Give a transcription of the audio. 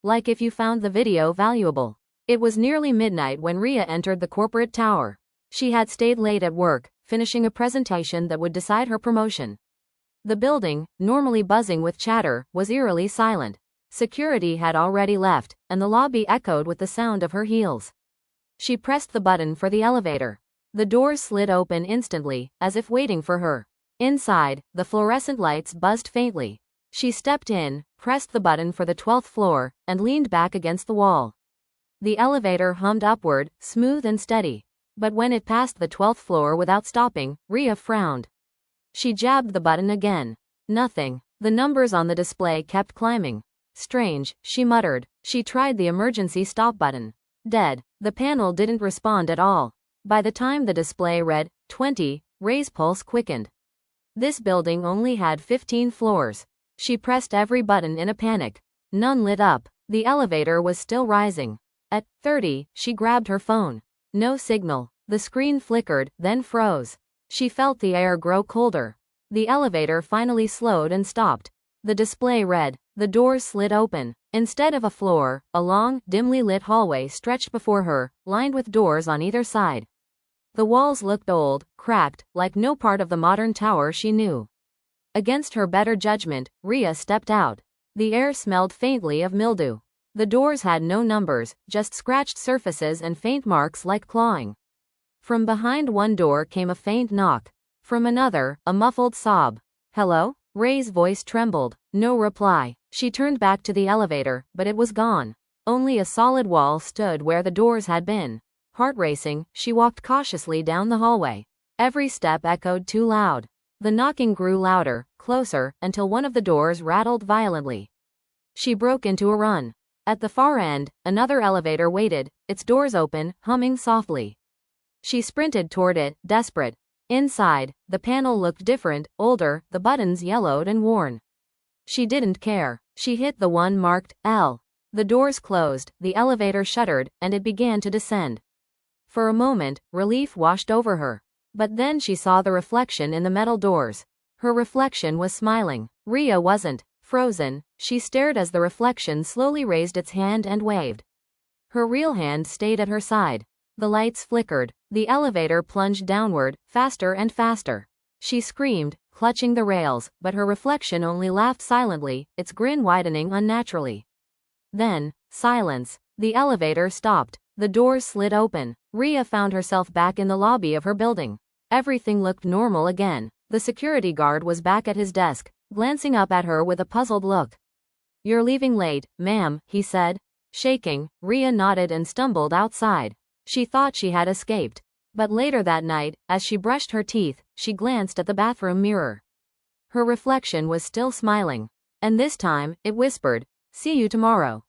like if you found the video valuable. It was nearly midnight when Rhea entered the corporate tower. She had stayed late at work, finishing a presentation that would decide her promotion. The building, normally buzzing with chatter, was eerily silent. Security had already left, and the lobby echoed with the sound of her heels. She pressed the button for the elevator. The doors slid open instantly, as if waiting for her. Inside, the fluorescent lights buzzed faintly. She stepped in, pressed the button for the 12th floor, and leaned back against the wall. The elevator hummed upward, smooth and steady. But when it passed the 12th floor without stopping, Rhea frowned. She jabbed the button again. Nothing. The numbers on the display kept climbing. Strange, she muttered. She tried the emergency stop button. Dead. The panel didn't respond at all. By the time the display read 20, Ray's pulse quickened. This building only had 15 floors. She pressed every button in a panic. None lit up. The elevator was still rising. At 30, she grabbed her phone. No signal. The screen flickered, then froze. She felt the air grow colder. The elevator finally slowed and stopped. The display read. The doors slid open. Instead of a floor, a long, dimly lit hallway stretched before her, lined with doors on either side. The walls looked old, cracked, like no part of the modern tower she knew. Against her better judgment, Rhea stepped out. The air smelled faintly of mildew. The doors had no numbers, just scratched surfaces and faint marks like clawing. From behind one door came a faint knock. From another, a muffled sob. "Hello?" Ray's voice trembled. No reply. She turned back to the elevator, but it was gone. Only a solid wall stood where the doors had been. Heart racing, she walked cautiously down the hallway. Every step echoed too loud. The knocking grew louder, closer, until one of the doors rattled violently. She broke into a run. At the far end, another elevator waited, its doors open, humming softly. She sprinted toward it, desperate. Inside, the panel looked different, older, the buttons yellowed and worn. She didn't care. She hit the one marked L. The doors closed, the elevator shuddered, and it began to descend. For a moment, relief washed over her. But then she saw the reflection in the metal doors. Her reflection was smiling. Rhea wasn't. Frozen, she stared as the reflection slowly raised its hand and waved. Her real hand stayed at her side. The lights flickered. The elevator plunged downward, faster and faster. She screamed, clutching the rails, but her reflection only laughed silently, its grin widening unnaturally. Then, silence. The elevator stopped. The doors slid open. Rhea found herself back in the lobby of her building. Everything looked normal again. The security guard was back at his desk, glancing up at her with a puzzled look. "You're leaving late, ma'am," he said. Shaking, Rhea nodded and stumbled outside. She thought she had escaped. But later that night, as she brushed her teeth, she glanced at the bathroom mirror. Her reflection was still smiling. And this time, it whispered, "See you tomorrow."